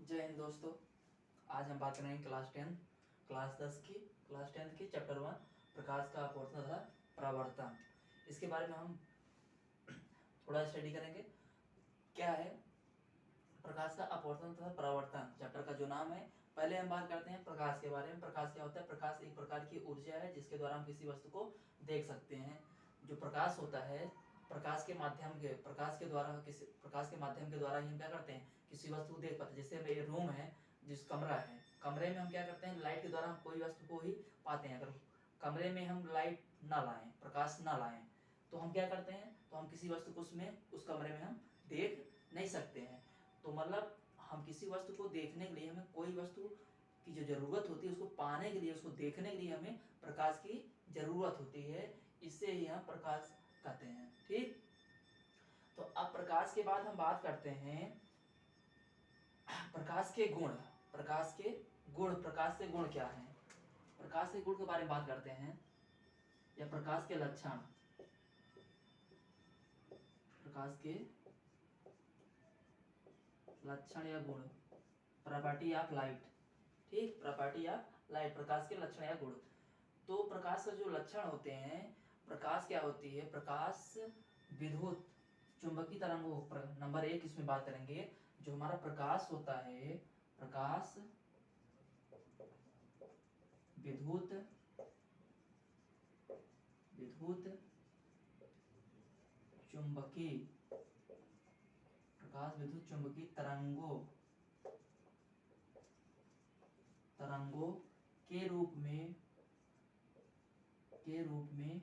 जय हिंद दोस्तों। आज हम बात करेंगे क्लास टेंथ की चैप्टर 1 प्रकाश का अपवर्तन तथा परावर्तन। इसके बारे में हम थोड़ा स्टडी करेंगे। क्या है प्रकाश का अपवर्तन तथा परावर्तन, चैप्टर का जो नाम है। पहले हम बात करते हैं प्रकाश के बारे में। प्रकाश क्या होता है? प्रकाश एक प्रकार की ऊर्जा है जिसके द्वारा हम किसी वस्तु को देख सकते हैं। जो प्रकाश होता है, प्रकाश के माध्यम के माध्यम के द्वारा ही हम क्या करते हैं, किसी वस्तु को देख पाते हैं। जैसे ये रूम है, जिस कमरा है, कमरे में हम क्या करते हैं, लाइट के द्वारा हम कोई वस्तु को ही पाते हैं। अगर कमरे में हम लाइट ना लाएं, प्रकाश ना लाएं, तो हम क्या करते हैं, तो हम किसी वस्तु को उस कमरे में हम देख नहीं सकते हैं। तो मतलब हम किसी वस्तु को देखने के लिए, हमें कोई वस्तु की जो जरूरत होती है, उसको पाने के लिए, उसको देखने के लिए हमें प्रकाश की जरूरत होती है। इससे ही हम प्रकाश कहते हैं। ठीक, तो अब प्रकाश के बाद हम बात करते हैं प्रकाश के गुण। प्रकाश के गुण क्या हैं? प्रकाश के गुण के बारे में बात करते हैं, या प्रकाश के लक्षण। प्रकाश के लक्षण या गुण, प्रॉपर्टी ऑफ लाइट। ठीक, प्रॉपर्टी ऑफ लाइट, प्रकाश के लक्षण या गुण। तो प्रकाश का जो लक्षण होते हैं, प्रकाश क्या होती है? प्रकाश विद्युत चुंबकीय तरंगों, नंबर 1 इसमें बात करेंगे। जो हमारा प्रकाश होता है, प्रकाश विद्युत चुंबकीय, प्रकाश विद्युत चुंबकीय तरंगों के रूप में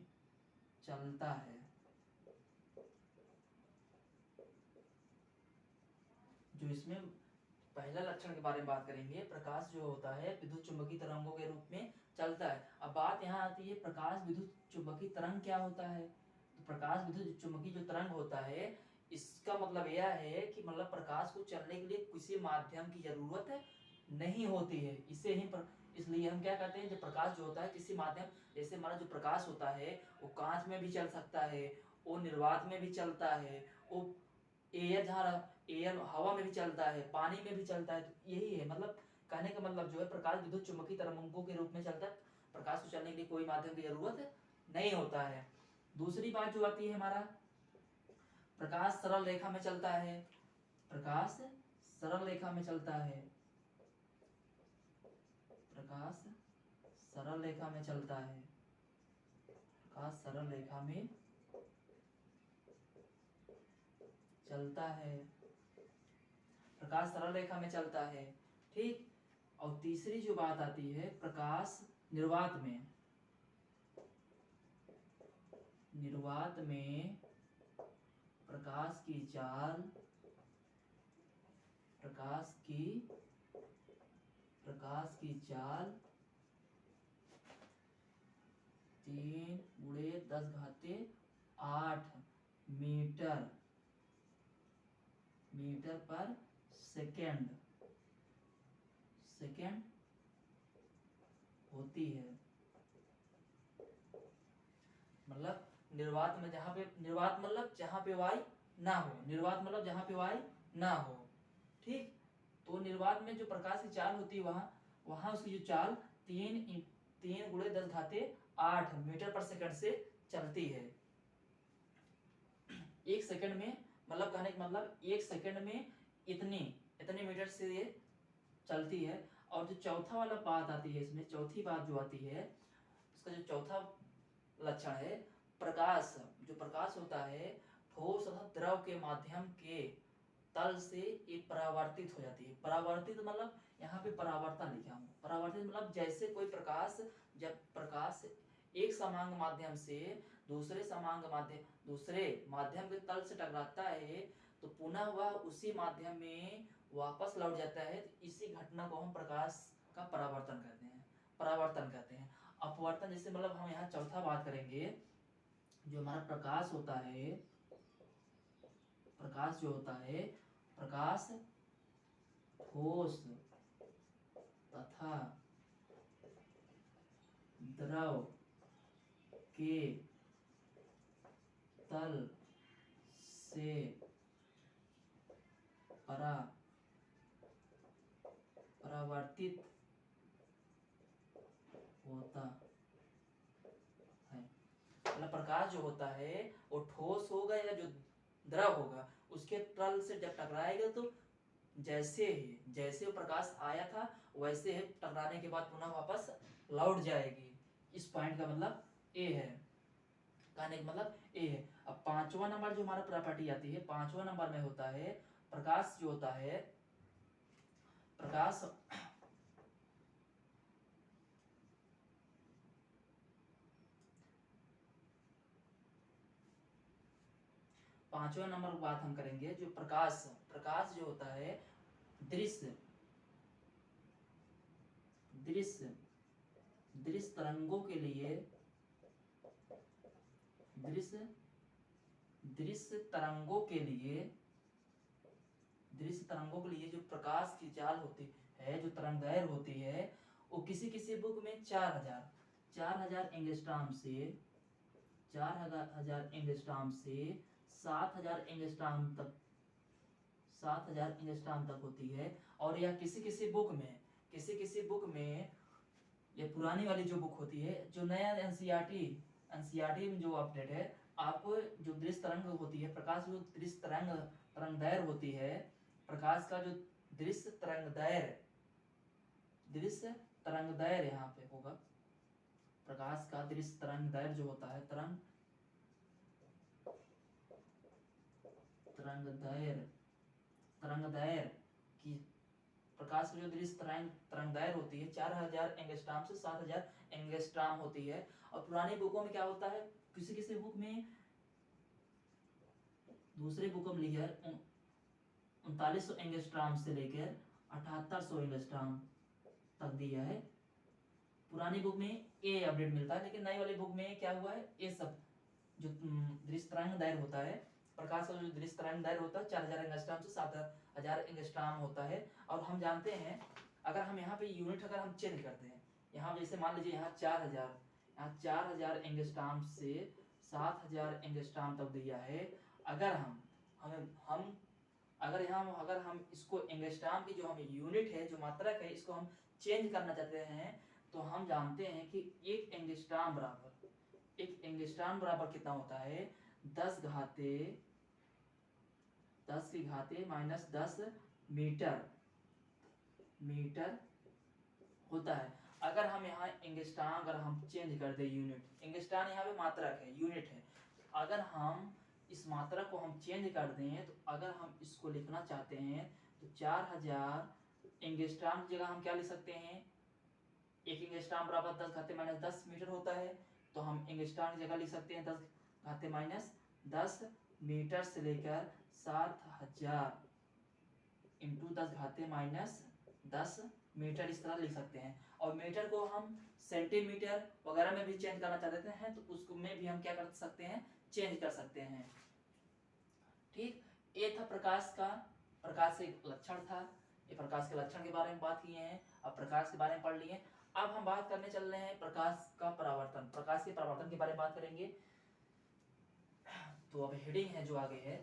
चलता है। जो इसमें पहला लक्षण के बारे में बात करेंगे, प्रकाश जो होता है विद्युत चुंबकीय तरंगों के रूप में चलता है। अब बात यहाँ आती है, प्रकाश विद्युत चुंबकीय तरंग क्या होता है? तो प्रकाश विद्युत चुंबकीय जो तरंग होता है, इसका मतलब यह है कि मतलब प्रकाश को चलने के लिए किसी माध्यम की जरूरत नहीं होती है। इसलिए हम क्या कहते हैं, जब प्रकाश जो होता है किसी माध्यम, जैसे हमारा जो प्रकाश होता है वो कांच में भी चल सकता है, वो निर्वात में भी चलता है, वो एयर हवा में भी चलता है, पानी में भी चलता है। तो यही है मतलब, कहने का मतलब जो है, प्रकाश विद्युत चुंबकीय तरंगों के रूप में चलता है। प्रकाश को चलने के लिए कोई माध्यम की जरूरत नहीं होता है। दूसरी बात जो आती है, हमारा प्रकाश सरल रेखा में चलता है। प्रकाश सरल रेखा में चलता है। प्रकाश सरल रेखा में चलता है। प्रकाश सरल रेखा में चलता है। प्रकाश सरल रेखा में चलता है। ठीक, और तीसरी जो बात आती है, प्रकाश निर्वात में प्रकाश की चाल, प्रकाश की चाल 3×10⁸ मीटर पर सेकेंड होती है। मतलब निर्वात में, निर्वात मतलब जहां पे वायु ना हो। ठीक, तो निर्वात में जो प्रकाश की चाल होती है, वहां उसकी जो चाल 3×10⁸ मीटर पर सेकंड से चलती है। एक सेकंड में, मतलब कहने का मतलब, एक सेकंड में इतने मीटर से ये चलती है। और जो चौथा वाला बात आती है, इसमें चौथी बात जो आती है, इसका जो चौथा लक्षण है, जो प्रकाश होता है, ठोस तथा द्रव के माध्यम के तल से ये परावर्तित हो जाती है। परावर्तित मतलब यहाँ पे परावर्तन लिखा हूँ। परावर्तित मतलब जैसे कोई प्रकाश, जब प्रकाश एक समांग माध्यम से दूसरे माध्यम के तल से टकराता है, तो पुनः वह उसी माध्यम में वापस लौट जाता है। तो इसी घटना को हम प्रकाश का परावर्तन कहते हैं। अपवर्तन जैसे, मतलब हम यहाँ चौथा बात करेंगे, जो हमारा प्रकाश होता है, प्रकाश ठोस तथा द्रव के तल से परावर्तित होता है। मतलब प्रकाश जो होता है वो ठोस होगा या जो द्रव होगा उसके तल से जब टकराएगा तो जैसे वो प्रकाश आया था वैसे ही टकराने के बाद पुनः वापस लौट जाएगी। इस पॉइंट का मतलब ए है, कहने का मतलब ए है। अब पांचवा नंबर जो हमारा प्रॉपर्टी आती है, पांचवा नंबर में होता है प्रकाश जो होता है, प्रकाश पांचवा नंबर की बात हम करेंगे। जो प्रकाश जो होता है दृश्य तरंगों के लिए, दृश्य तरंगों के लिए जो प्रकाश की चाल होती है, जो तरंगदैर्घ्य होती है, वो किसी किसी बुक में 4000 एंगस्ट्रॉम से 7000 एंगस्ट्रॉम तक होती है। और यह किसी किसी बुक में ये पुरानी वाली जो बुक होती है, जो नया एनसीईआरटी में जो अपडेट है, आपको जो दृश्य तरंग होती है, प्रकाश जो दृश्य तरंगदैर्घ्य होती है, प्रकाश का जो दृश्य तरंगदैर्घ्य यहाँ पे होगा, प्रकाश का दृश्य तरंगदैर्घ्य जो होता है, तरंगदैर्घ्य की प्रकाश की जो दृश्य तरंगदैर्घ्य होती है 4000 एंगस्ट्रॉम से 7000 एंगस्ट्रॉम होती है। और पुरानी बुकों में क्या होता है, किसी किसी बुक में, दूसरे बुकों में लिखा है 3900 एंगस्ट्रॉम से लेकर 7800 एंगस्ट्रॉम तक दिया है। पुरानी बुक में ए अपडेट मिलता है, लेकिन नई वाली बुक में क्या हुआ है, ये सब जो दृश्य तरंगदैर्घ्य होता है, प्रकाश का जो दृश्य तरंगदैर्घ्य होता है 4000 एंगस्ट्रॉम से 7000 एंगस्ट्रॉम होता है। और हम जानते हैं अगर हम यहाँ पे यूनिट अगर हम चेंज करते हैं, यहाँ जैसे मान लीजिए यहाँ 4000 एंगस्ट्रॉम से 7000 एंगस्ट्रॉम तक दिया है। अगर हम इसको एंगस्ट्रॉम की जो हमें यूनिट है, जो मात्रक है, इसको हम चेंज करना चाहते हैं, तो हम जानते हैं कि एक एंगस्ट्रॉम बराबर कितना होता है, 10 की घाते माइनस 10 मीटर होता है। अगर हम यहाँ एंगस्ट्रॉम अगर हम चेंज कर दे यूनिट, एंगस्ट्रॉम यहाँ पे मात्रक है, यूनिट है, अगर हम इस मात्रक को हम चेंज कर दें, तो अगर हम इसको लिखना चाहते हैं तो 4000 एंगस्ट्रॉम की जगह हम क्या लिख सकते हैं, एक एंगस्ट्रॉम बराबर 10 घाते माइनस 10 मीटर होता है, तो हम एंगस्ट्रॉम की जगह लिख सकते हैं 10 घाते माइनस 10 मीटर से लेकर 7000 इंटू 10 घाते माइनस 10 मीटर, इस तरह लिख सकते हैं। और मीटर को हम सेंटीमीटर वगैरह में भी चेंज करना चाहते हैं, तो उसको में भी हम क्या कर सकते हैं, चेंज कर सकते हैं। ठीक, ये था प्रकाश से लक्षण था, ये प्रकाश के लक्षण के बारे में बात किए हैं। अब प्रकाश के बारे में पढ़ लिए। अब हम बात करने चल रहे हैं प्रकाश का परावर्तन, प्रकाश के परावर्तन के बारे में बात करेंगे। तो अब हेडिंग है जो आगे है,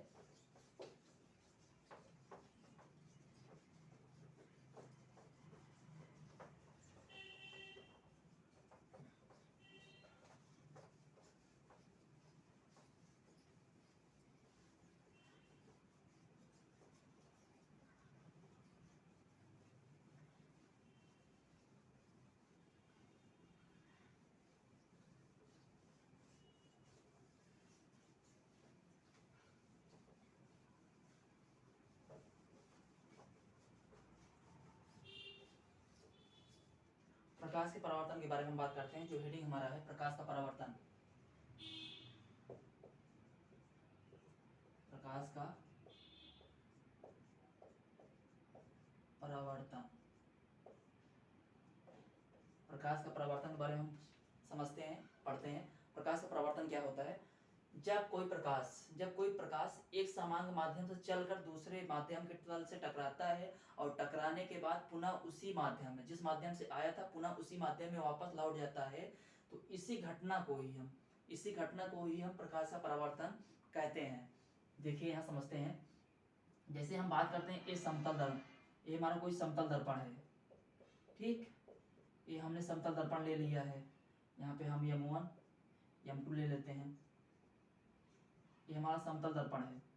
प्रकाश के परावर्तन के बारे में बात करते हैं। जो हेडिंग हमारा है प्रकाश का परावर्तन, प्रकाश का परावर्तन, प्रकाश का परावर्तन के बारे में हम समझते हैं, पढ़ते हैं। प्रकाश का परावर्तन क्या होता है, जब कोई प्रकाश एक समान माध्यम से चलकर दूसरे माध्यम के तल से टकराता है और टकराने के बाद पुनः उसी माध्यम में, जिस माध्यम से आया था, पुनः उसी माध्यम में वापस लौट जाता है, तो इसी घटना को ही हम प्रकाश का परावर्तन कहते हैं। देखिए यहाँ समझते हैं। जैसे हम बात करते हैं ये समतल दर्पण, ये हमारा कोई समतल दर्पण है, ठीक, ये हमने समतल दर्पण ले लिया है। यहाँ पे हम M1 M2 ले लेते हैं। ये हमारा समतल दर्पण है।